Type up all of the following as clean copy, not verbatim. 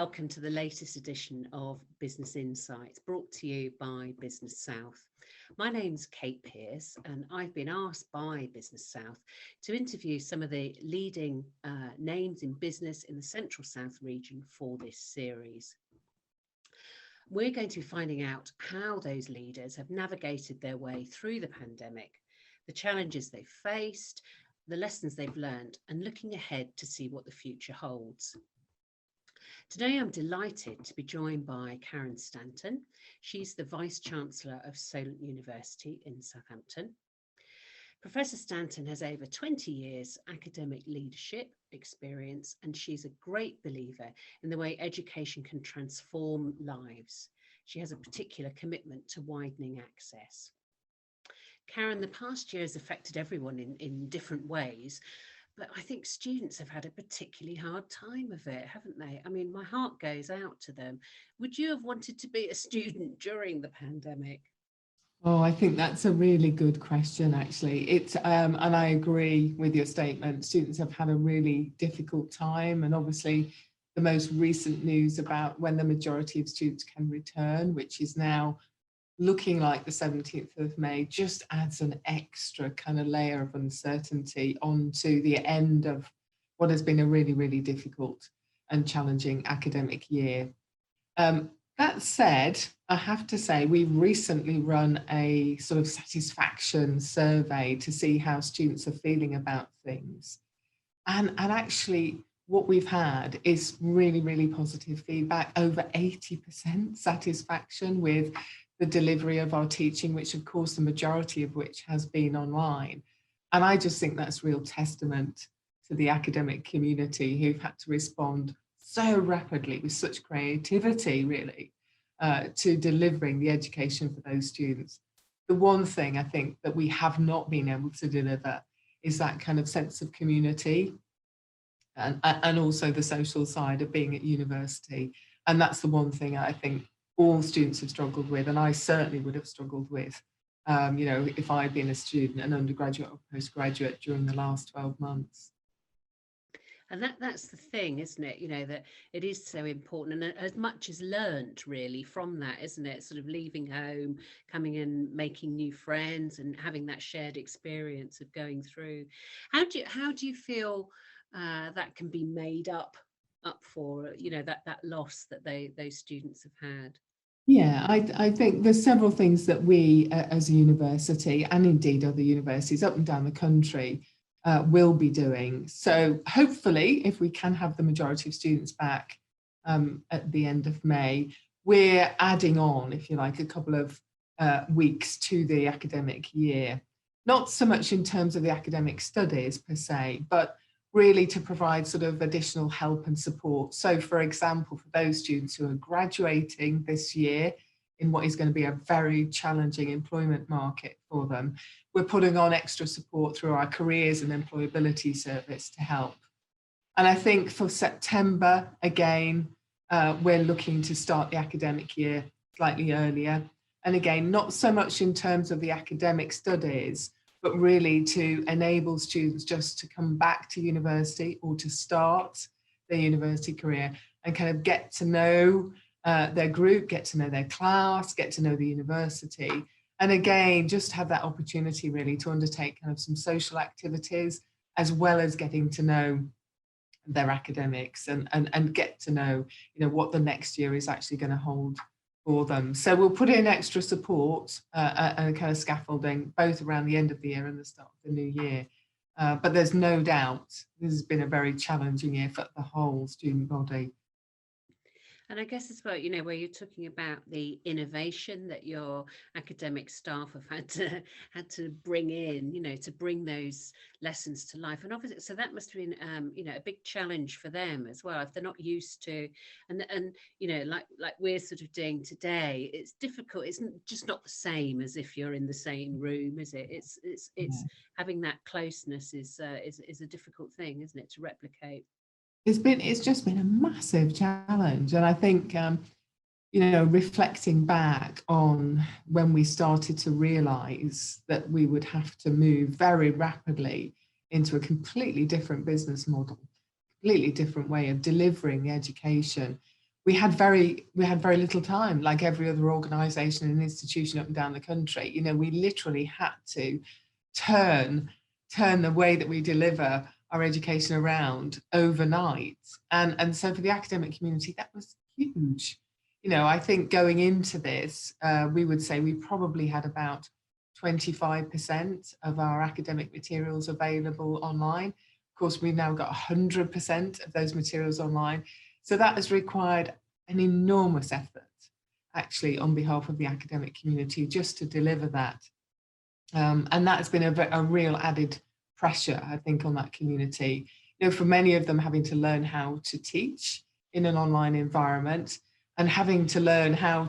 welcome to the latest edition of Business Insights, brought to you by Business South. My name's Kate Pearce, and I've been asked by Business South to interview some of the leading names in business in the Central South region for this series. We're going to be finding out how those leaders have navigated their way through the pandemic, the challenges they've faced, the lessons they've learned, and looking ahead to see what the future holds. Today, I'm delighted to be joined by Karen Stanton. She's the Vice Chancellor of Solent University in Southampton. Professor Stanton has over 20 years academic leadership experience, and she's a great believer in the way education can transform lives. She has a particular commitment to widening access. Karen, the past year has affected everyone in different ways, but I think students have had a particularly hard time of it, haven't they? I mean, my heart goes out to them. Would you have wanted to be a student during the pandemic? Oh, I think that's a really good question, actually. And I agree with your statement. Students have had a really difficult time, and obviously the most recent news about when the majority of students can return, which is now looking like the 17th of May, just adds an extra kind of layer of uncertainty onto the end of what has been a really, really difficult and challenging academic year. That said, I have to say we've recently run a sort of satisfaction survey to see how students are feeling about things. And actually what we've had is really, really positive feedback, over 80% satisfaction with the delivery of our teaching, which of course the majority of which has been online. And I just think that's real testament to the academic community who've had to respond so rapidly with such creativity, really, to delivering the education for those students. The one thing I think that we have not been able to deliver is that kind of sense of community and also the social side of being at university. And that's the one thing I think all students have struggled with, and I certainly would have struggled with, if I'd been a student, an undergraduate or postgraduate during the last 12 months. And that's the thing, isn't it? That it is so important, and as much as learnt really from that, isn't it? Sort of leaving home, coming in, making new friends, and having that shared experience of going through. How do you feel that can be made up for? That loss that those students have had. Yeah, I think there's several things that we as a university, and indeed other universities up and down the country, will be doing. So hopefully, if we can have the majority of students back at the end of May, we're adding on, if you like, a couple of weeks to the academic year. Not so much in terms of the academic studies per se, but really to provide sort of additional help and support. So for example, for those students who are graduating this year in what is going to be a very challenging employment market for them, we're putting on extra support through our careers and employability service to help. And I think for September, again, we're looking to start the academic year slightly earlier. And again, not so much in terms of the academic studies, but really to enable students just to come back to university or to start their university career and kind of get to know their group, get to know their class, get to know the university. And again, just have that opportunity really to undertake kind of some social activities, as well as getting to know their academics and get to know, what the next year is actually going to hold for them. So we'll put in extra support and kind of scaffolding both around the end of the year and the start of the new year. But there's no doubt this has been a very challenging year for the whole student body. And I guess as well, where you're talking about the innovation that your academic staff have had to bring in, to bring those lessons to life. And obviously, so that must have been, a big challenge for them as well, if they're not used to, and like we're sort of doing today. It's difficult. It's just not the same as if you're in the same room, is it? It's having that closeness is a difficult thing, isn't it, to replicate? It's just been a massive challenge. And I think, reflecting back on when we started to realise that we would have to move very rapidly into a completely different business model, completely different way of delivering the education, we had very little time, like every other organisation and institution up and down the country. You know, we literally had to turn the way that we deliver our education around overnight. And so for the academic community, that was huge. You know, I think going into this, we would say we probably had about 25% of our academic materials available online. Of course, we've now got 100% of those materials online. So that has required an enormous effort, actually, on behalf of the academic community, just to deliver that. And that's been a real added pressure, I think, on that community. You know, for many of them having to learn how to teach in an online environment and having to learn how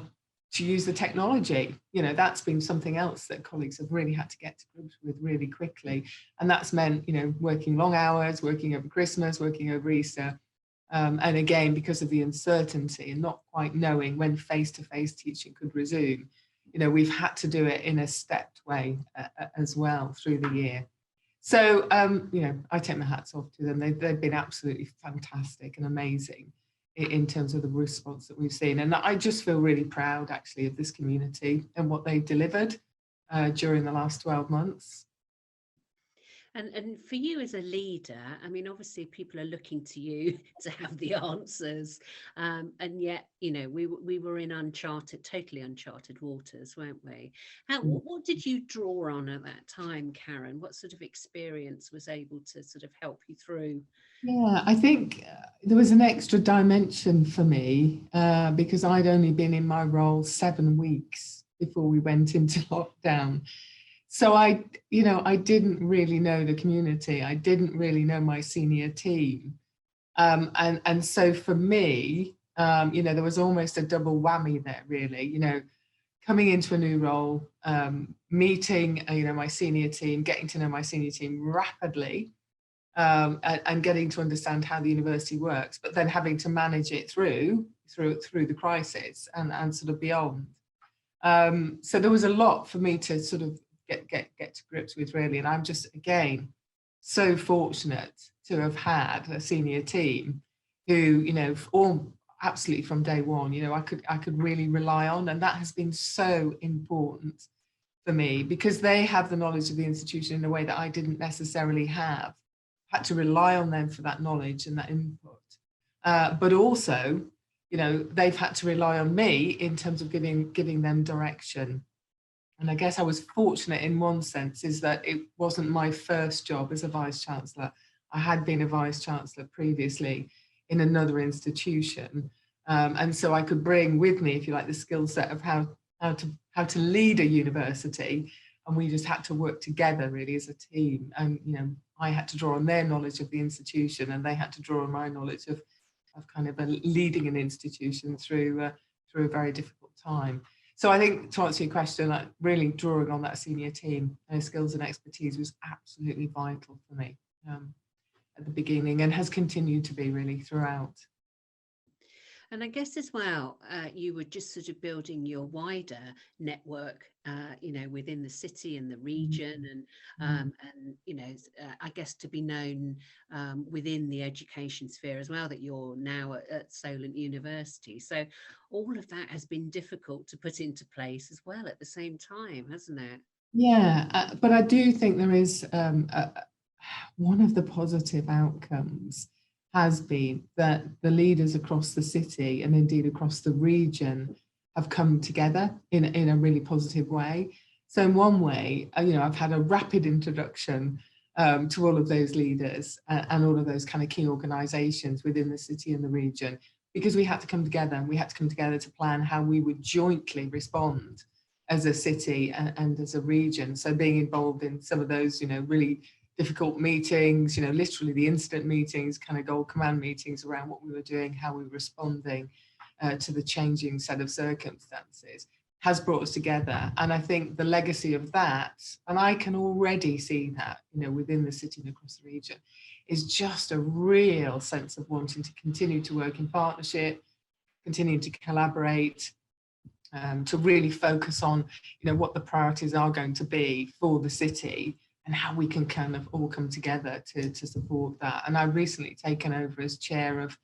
to use the technology. You know, that's been something else that colleagues have really had to get to grips with really quickly. And that's meant, you know, working long hours, working over Christmas, working over Easter. And again, because of the uncertainty and not quite knowing when face-to-face teaching could resume, you know, we've had to do it in a stepped way as well through the year. So, you know, I take my hats off to them. They've been absolutely fantastic and amazing in terms of the response that we've seen. And I just feel really proud, actually, of this community and what they've delivered during the last 12 months. And for you as a leader, I mean, obviously people are looking to you to have the answers, and yet, you know, we were in totally uncharted waters, weren't we? What did you draw on at that time, Karen? What sort of experience was able to sort of help you through? Yeah, I think there was an extra dimension for me because I'd only been in my role 7 weeks before we went into lockdown. So I didn't really know the community. I didn't really know my senior team. And so for me, you know, there was almost a double whammy there, really, you know, coming into a new role, meeting, you know, my senior team, getting to know my senior team rapidly, and getting to understand how the university works, but then having to manage it through the crisis and sort of beyond. So there was a lot for me to sort of get to grips with, really. And I'm just, again, so fortunate to have had a senior team who, you know, all absolutely from day one, you know, I could really rely on. And that has been so important for me because they have the knowledge of the institution in a way that I didn't necessarily have. Had to rely on them for that knowledge and that input. But also, you know, they've had to rely on me in terms of giving them direction. And I guess I was fortunate in one sense, is that it wasn't my first job as a Vice-Chancellor. I had been a Vice-Chancellor previously in another institution. And so I could bring with me, if you like, the skill set of how to lead a university. And we just had to work together really as a team. And, you know, I had to draw on their knowledge of the institution and they had to draw on my knowledge of kind of leading an institution through a very difficult time. So I think, to answer your question, like really drawing on that senior team, their skills and expertise was absolutely vital for me at the beginning and has continued to be really throughout. And I guess as well, you were just sort of building your wider network, you know, within the city and the region, and you know, I guess to be known within the education sphere as well, that you're now at Solent University. So all of that has been difficult to put into place as well at the same time, hasn't it? Yeah, but I do think there is one of the positive outcomes has been that the leaders across the city and indeed across the region have come together in a really positive way. So in one way, you know, I've had a rapid introduction to all of those leaders and all of those kind of key organisations within the city and the region, because we had to come together and we had to come together to plan how we would jointly respond as a city and as a region. So being involved in some of those, you know, really difficult meetings, you know, literally the instant meetings, kind of gold command meetings around what we were doing, how we were responding to the changing set of circumstances, has brought us together. And I think the legacy of that, and I can already see that, you know, within the city and across the region, is just a real sense of wanting to continue to work in partnership, continue to collaborate, to really focus on, you know, what the priorities are going to be for the city and how we can kind of all come together to support that. And I've recently taken over as chair of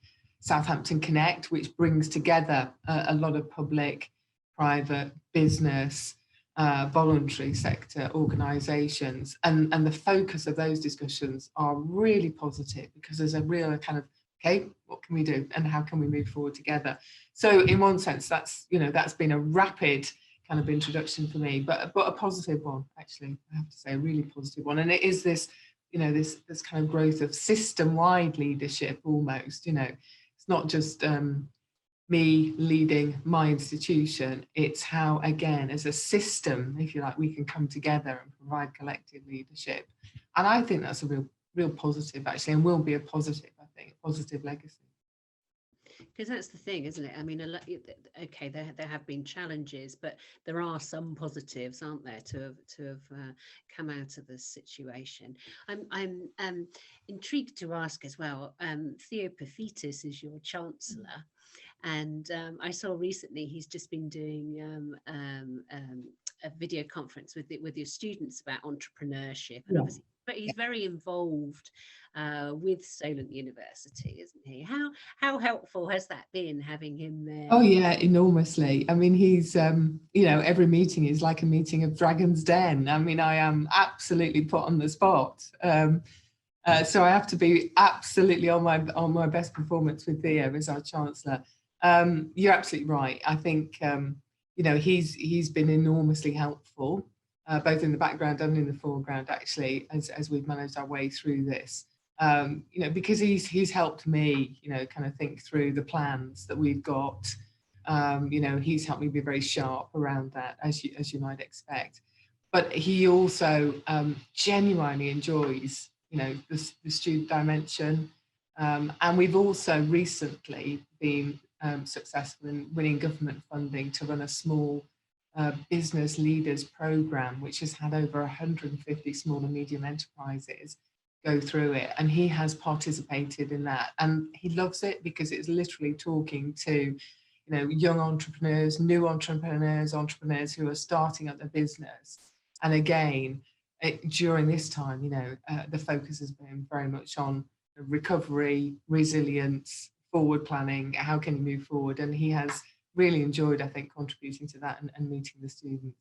Southampton Connect, which brings together a lot of public, private, business, voluntary sector organisations, and the focus of those discussions are really positive, because there's a real kind of, okay, what can we do and how can we move forward together? So in one sense, that's been a rapid kind of introduction for me, but a positive one, actually, I have to say, a really positive one. And it is this, this kind of growth of system-wide leadership almost, it's not just me leading my institution, it's how, again, as a system, if you like, we can come together and provide collective leadership. And I think that's a real positive, actually, and will be a positive, I think, a positive legacy. Because that's the thing, isn't it? I mean, okay, there have been challenges, but there are some positives, aren't there, to have come out of this situation. I'm intrigued to ask as well. Theo Paphitis is your Chancellor, and I saw recently he's just been doing a video conference with your students about entrepreneurship, and obviously, but he's very involved with Solent University, isn't he? How helpful has that been, having him there? Oh yeah, enormously. I mean, he's every meeting is like a meeting of Dragon's Den. I mean, I am absolutely put on the spot, so I have to be absolutely on my best performance with Theo as our Chancellor. You're absolutely right. I think he's been enormously helpful, both in the background and in the foreground, actually, as we've managed our way through this. Because he's helped me, kind of think through the plans that we've got. He's helped me be very sharp around that, as you might expect. But he also genuinely enjoys, the student dimension. And we've also recently been successful in winning government funding to run a small business leaders program, which has had over 150 small and medium enterprises go through it, and he has participated in that, and he loves it, because it's literally talking to young entrepreneurs, new entrepreneurs who are starting up their business. And again, during this time, the focus has been very much on recovery, resilience, forward planning, how can you move forward, and he has really enjoyed, I think, contributing to that and meeting the students.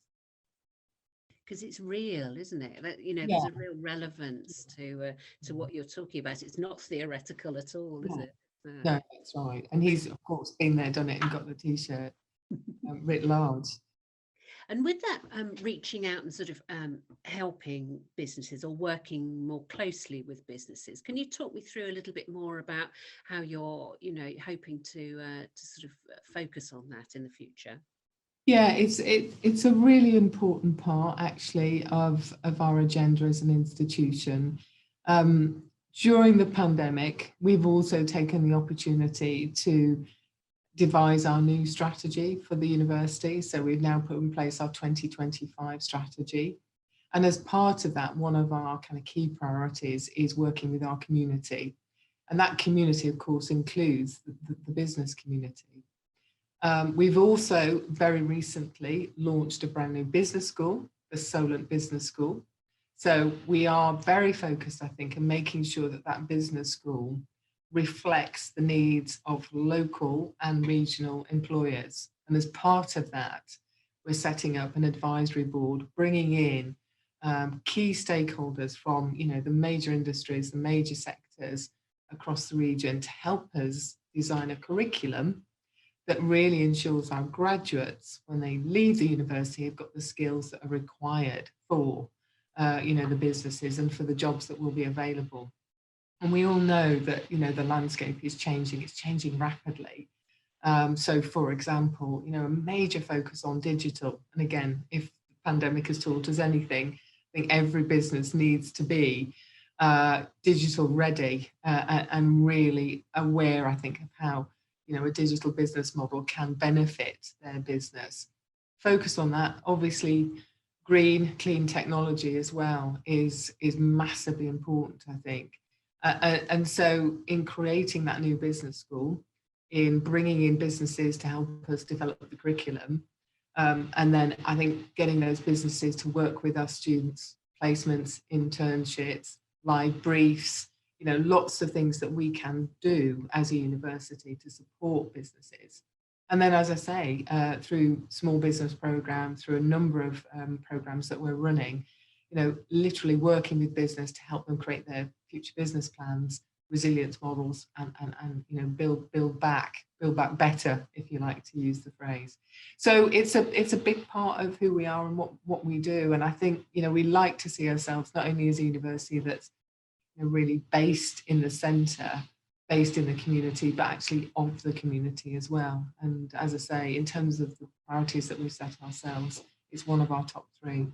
Because it's real, isn't it? That, there's a real relevance to what you're talking about. It's not theoretical at all, is it? No, that's right. And he's, of course, been there, done it, and got the T-shirt writ large. And with that, reaching out and sort of helping businesses, or working more closely with businesses, can you talk me through a little bit more about how you're, hoping to sort of focus on that in the future? Yeah, it's a really important part, actually, of our agenda as an institution. During the pandemic, we've also taken the opportunity to devise our new strategy for the university. So we've now put in place our 2025 strategy. And as part of that, one of our kind of key priorities is working with our community. And that community, of course, includes the business community. We've also very recently launched a brand new business school, the Solent Business School. So we are very focused, I think, on making sure that that business school reflects the needs of local and regional employers. And as part of that, we're setting up an advisory board, bringing in key stakeholders from the major industries, the major sectors across the region, to help us design a curriculum that really ensures our graduates, when they leave the university, have got the skills that are required for the businesses and for the jobs that will be available. And we all know that the landscape is changing, it's changing rapidly. So for example, a major focus on digital. And again, if the pandemic has taught us anything, I think every business needs to be digital ready and really aware, I think, of how a digital business model can benefit their business. Focus on that. Obviously, green, clean technology as well is massively important, I think. And so in creating that new business school, in bringing in businesses to help us develop the curriculum, and then I think getting those businesses to work with our students, placements, internships, live briefs, lots of things that we can do as a university to support businesses. And then, as I say, through small business programs, through a number of programs that we're running, literally working with business to help them create their future business plans, resilience models, and build back better, if you like to use the phrase. So it's a big part of who we are and what we do. And I think we like to see ourselves not only as a university that's really based in the centre, based in the community, but actually of the community as well. And as I say, in terms of the priorities that we've set ourselves, it's one of our top 3.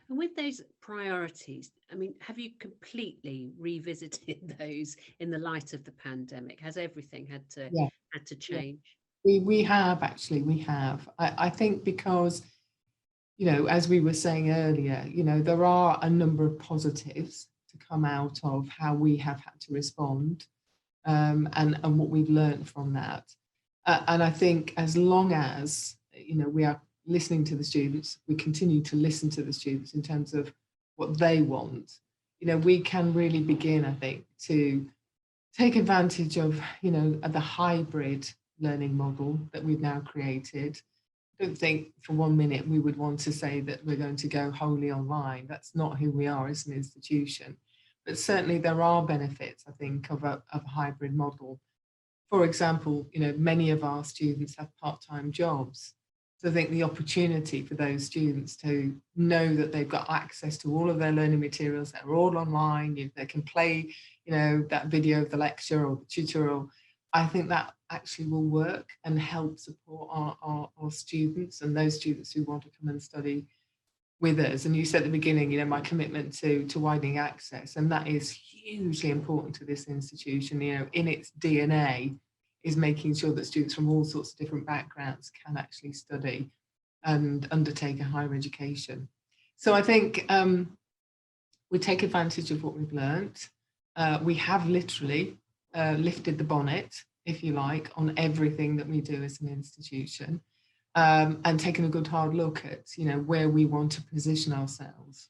And with those priorities, I mean, have you completely revisited those in the light of the pandemic? Has everything had to change? Yeah. We have. I think because, as we were saying earlier, there are a number of positives to come out of how we have had to respond, and what we've learned from that. And I think as long as, we are listening to the students, we continue to listen to the students in terms of what they want, we can really begin, I think, to take advantage of, the hybrid learning model that we've now created. I don't think for 1 minute we would want to say that we're going to go wholly online. That's not who we are as an institution. But certainly there are benefits, I think, of a hybrid model. For example, many of our students have part-time jobs. So I think the opportunity for those students to know that they've got access to all of their learning materials, they're all online, they can play, that video of the lecture or the tutorial, I think that actually will work and help support our students and those students who want to come and study with us. And you said at the beginning, my commitment to widening access, and that is hugely important to this institution, in its DNA, is making sure that students from all sorts of different backgrounds can actually study and undertake a higher education. So I think we take advantage of what we've learnt. We have literally lifted the bonnet, if you like, on everything that we do as an institution, and taken a good hard look at, where we want to position ourselves.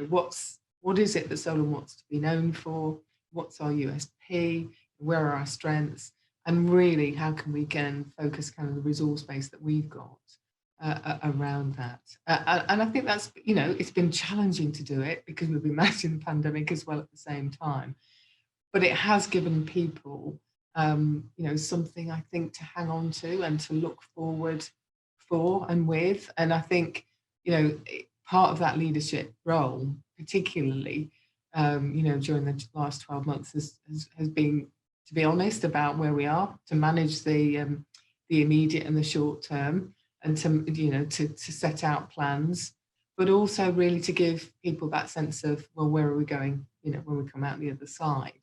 What is it that Solent wants to be known for? What's our USP? Where are our strengths? And really, how can we focus kind of the resource base that we've got around that? And I think that's, it's been challenging to do it because we've been managing the pandemic as well at the same time. But it has given people, something, I think, to hang on to and to look forward for and with. And I think, part of that leadership role, particularly, during the last 12 months has been, to be honest, about where we are, to manage the immediate and the short term, and to set out plans, but also really to give people that sense of, well, where are we going, when we come out the other side.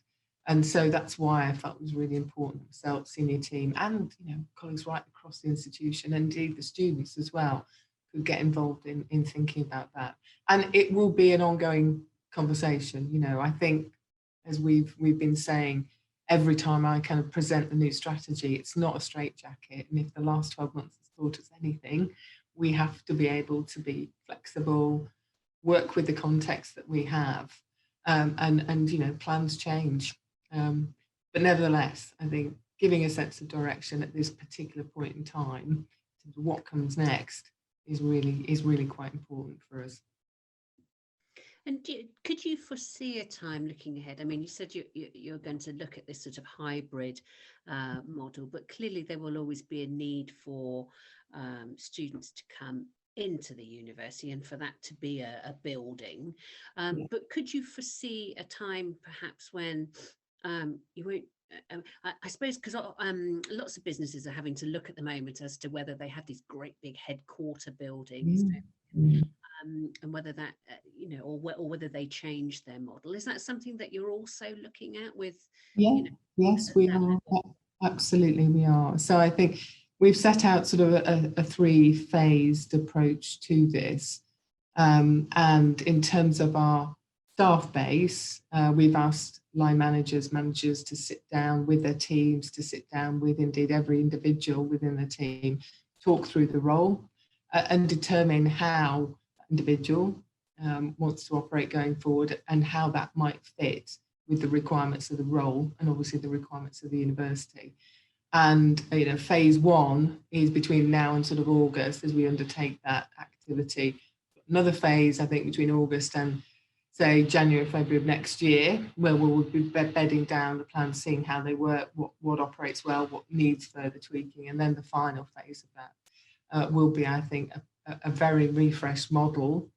And so that's why I felt it was really important that myself, senior team, and colleagues right across the institution, and indeed the students as well, could get involved in thinking about that. And it will be an ongoing conversation. I think, as we've been saying, every time I kind of present the new strategy, it's not a straitjacket. And if the last 12 months has taught us anything, we have to be able to be flexible, work with the context that we have, and plans change. But nevertheless, I think giving a sense of direction at this particular point in time, to what comes next, is really quite important for us. And could you foresee a time looking ahead? I mean, you said you're going to look at this sort of hybrid model, but clearly there will always be a need for students to come into the university and for that to be a building. But could you foresee a time perhaps when you won't, I suppose, because lots of businesses are having to look at the moment as to whether they have these great big headquarter buildings, and whether that, or whether they change their model. Is that something that you're also looking at with? Yes, we are. Absolutely, we are. So I think we've set out sort of a 3-phased approach to this. And in terms of our staff base, we've asked line managers to sit down with their teams, to sit down with indeed every individual within the team, talk through the role, and determine how individual wants to operate going forward and how that might fit with the requirements of the role and obviously the requirements of the university. And phase one is between now and sort of August as we undertake that activity. Another phase, I think, between August and say January, February of next year, where we'll be bedding down the plans, seeing how they work, what operates well, what needs further tweaking. And then the final phase of that will be, I think, a very refreshed model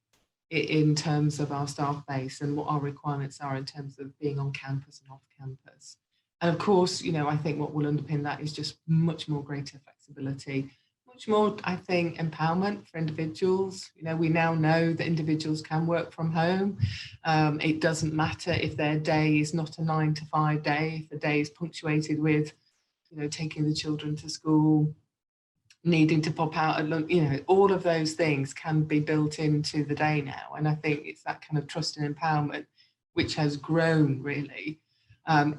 in terms of our staff base and what our requirements are in terms of being on campus and off campus. And of course, I think what will underpin that is just much more greater flexibility, much more, I think, empowerment for individuals. We now know that individuals can work from home. It doesn't matter if their day is not a 9 to 5 day, if the day is punctuated with, taking the children to school, needing to pop out at lunch, all of those things can be built into the day now. And I think it's that kind of trust and empowerment which has grown really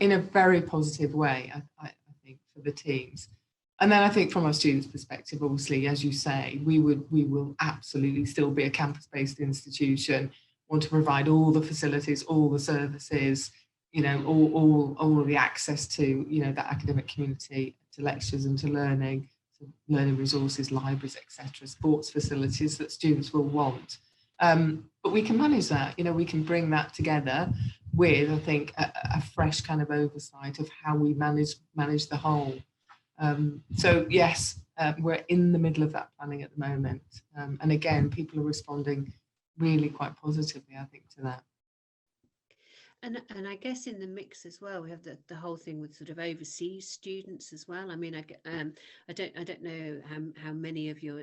in a very positive way, I think, for the teams. And then I think from our students' perspective, obviously, as you say, we will absolutely still be a campus-based institution, want to provide all the facilities, all the services, all of the access to, that academic community, to lectures and to learning resources, libraries, etc., sports facilities that students will want. But we can manage that, we can bring that together with, I think, a fresh kind of oversight of how we manage the whole. So yes, we're in the middle of that planning at the moment. And again, people are responding really quite positively, I think, to that. And I guess in the mix as well, we have the whole thing with sort of overseas students as well. I mean, I don't know how many of your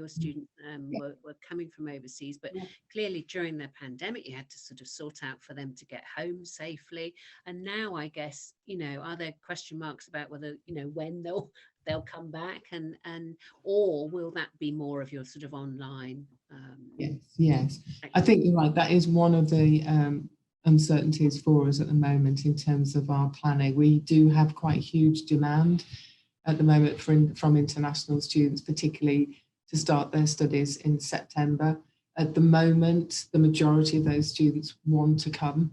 students were coming from overseas, but clearly during the pandemic, you had to sort of sort out for them to get home safely. And now, I guess, are there question marks about whether when they'll come back and or will that be more of your sort of online? Yes. I think you're right. That is one of the uncertainties for us at the moment in terms of our planning. We do have quite huge demand at the moment from international students, particularly to start their studies in September. At the moment, the majority of those students want to come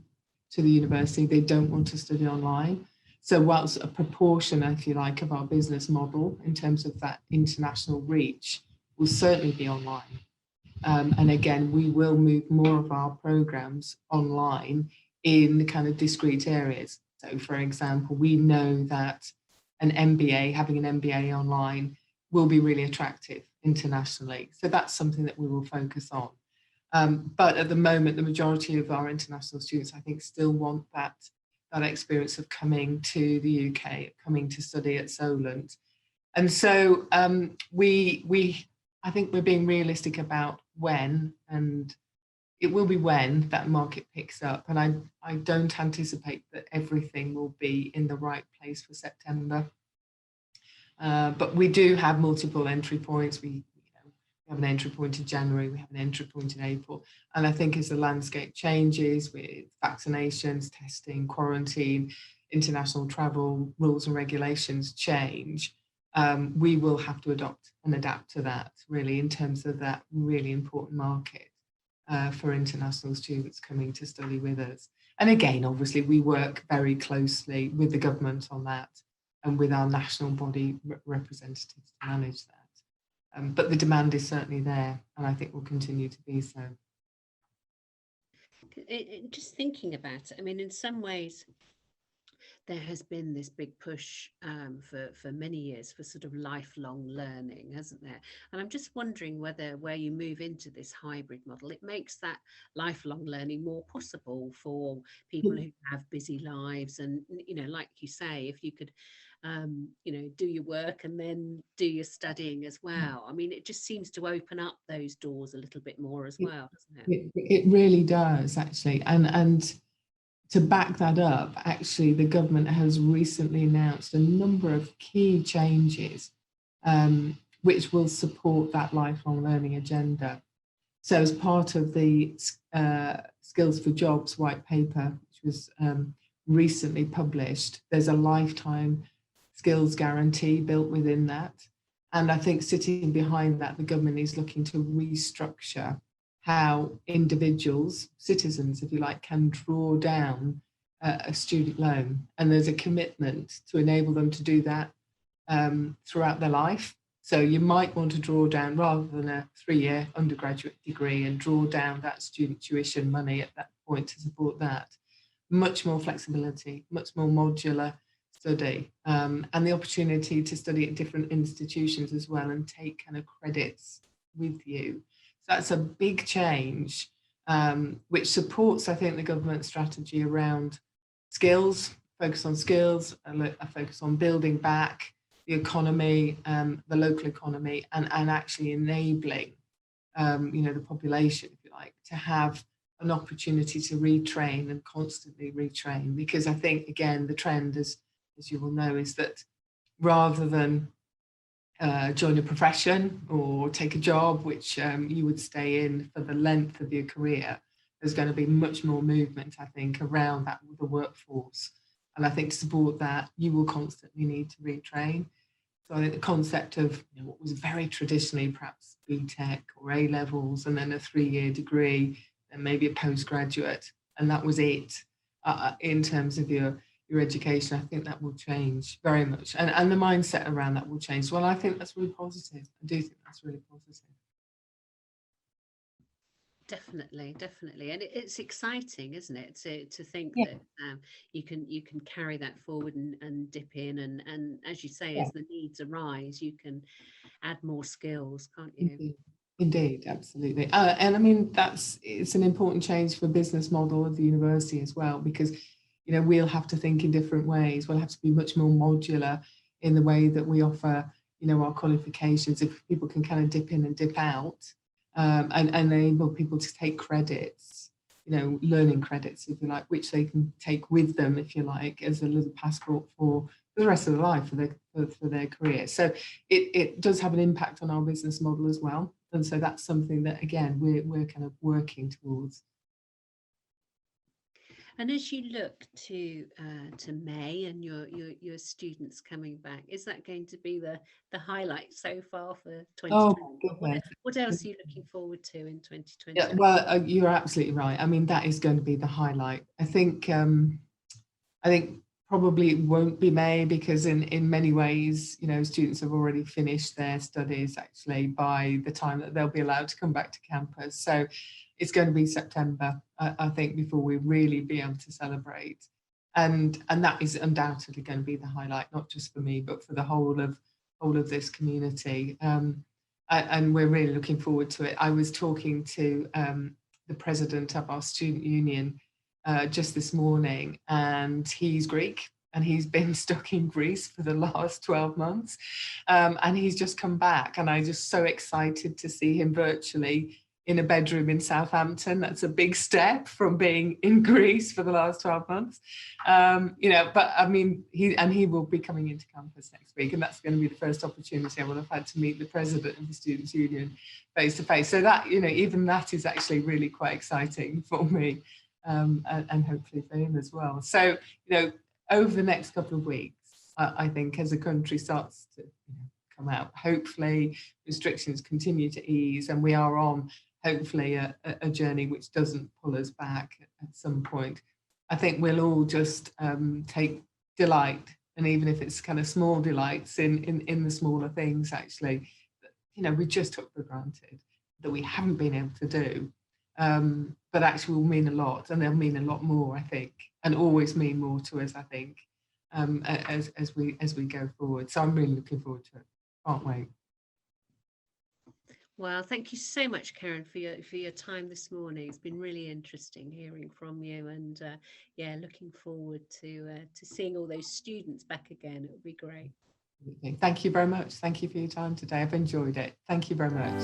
to the university. They don't want to study online. So whilst a proportion, if you like, of our business model in terms of that international reach will certainly be online. And again, we will move more of our programs online in kind of discrete areas. So for example, we know that having an MBA online will be really attractive internationally. So that's something that we will focus on. But at the moment, the majority of our international students, I think, still want that experience of coming to the UK, coming to study at Solent. And so I think we're being realistic about when, and it will be when that market picks up. And I don't anticipate that everything will be in the right place for September. But we do have multiple entry points. We have an entry point in January, we have an entry point in April. And I think as the landscape changes with vaccinations, testing, quarantine, international travel, rules and regulations change, we will have to adopt and adapt to that, really, in terms of that really important market for international students coming to study with us. And again, obviously, we work very closely with the government on that and with our national body representatives to manage that. But the demand is certainly there, and I think will continue to be so. Just thinking about it, I mean, in some ways, there has been this big push for many years for sort of lifelong learning, hasn't there? And I'm just wondering whether where you move into this hybrid model, it makes that lifelong learning more possible for people who have busy lives. And, like you say, if you could, do your work and then do your studying as well. I mean, it just seems to open up those doors a little bit more as well, doesn't it? It really does, actually. And to back that up, actually, the government has recently announced a number of key changes which will support that lifelong learning agenda. So as part of the Skills for Jobs white paper, which was recently published, there's a lifetime skills guarantee built within that. And I think sitting behind that, the government is looking to restructure how individuals, citizens, if you like, can draw down a student loan, and there's a commitment to enable them to do that throughout their life. So you might want to draw down, rather than a 3-year undergraduate degree, and draw down that student tuition money at that point to support that. Much more flexibility, much more modular study, and the opportunity to study at different institutions as well and take kind of credits with you. So that's a big change, which supports, I think, the government strategy around skills, focus on skills, a focus on building back the economy, the local economy, and actually enabling, the population, if you like, to have an opportunity to retrain and constantly retrain. Because I think, again, the trend, as you will know, is that rather than join a profession or take a job which you would stay in for the length of your career, there's going to be much more movement, I think, around that with the workforce. And I think to support that, you will constantly need to retrain. So I think the concept of what was very traditionally perhaps BTEC or A levels, and then a 3-year degree, and maybe a postgraduate, and that was it in terms of your education, I think that will change very much. And the mindset around that will change. Well, I think that's really positive. I do think that's really positive. Definitely, definitely, and it's exciting, isn't it, to think Yeah. that you can carry that forward and dip in, and as you say, Yeah. as the needs arise, you can add more skills, can't you? Indeed, absolutely. And I mean, it's an important change for business model of the university as well, because we'll have to think in different ways. We'll have to be much more modular in the way that we offer our qualifications. If people can kind of dip in and dip out, and enable people to take credits, learning credits, if you like, which they can take with them, if you like, as a little passport for the rest of their life, for their career. So it does have an impact on our business model as well. And so that's something that, again, we're kind of working towards. And as you look to May and your students coming back, is that going to be the highlight so far for 2020? What else are you looking forward to in 2020? Yeah, well, you're absolutely right. I mean, that is going to be the highlight. I think probably it won't be May, because in many ways, students have already finished their studies actually by the time that they'll be allowed to come back to campus. So it's going to be September, I think, before we really be able to celebrate. And that is undoubtedly going to be the highlight, not just for me, but for the whole of this community. And we're really looking forward to it. I was talking to the president of our student union just this morning, and he's Greek, and he's been stuck in Greece for the last 12 months. And he's just come back, and I'm just so excited to see him virtually in a bedroom in Southampton. That's a big step from being in Greece for the last 12 months. But I mean, he will be coming into campus next week, and that's going to be the first opportunity I will have had to meet the president of the Students' Union face to face. So that, even that is actually really quite exciting for me, and hopefully for him as well. So, over the next couple of weeks, I think as the country starts to come out, hopefully restrictions continue to ease, and we are on hopefully a journey which doesn't pull us back at some point. I think we'll all just take delight, and even if it's kind of small delights in the smaller things, actually, we just took for granted that we haven't been able to do, but actually will mean a lot, and they'll mean a lot more, I think, and always mean more to us, I think, as we go forward. So I'm really looking forward to it. Can't wait. Well, thank you so much, Karen, for your time this morning. It's been really interesting hearing from you, and looking forward to seeing all those students back again. It would be great. Thank you very much. Thank you for your time today. I've enjoyed it. Thank you very much.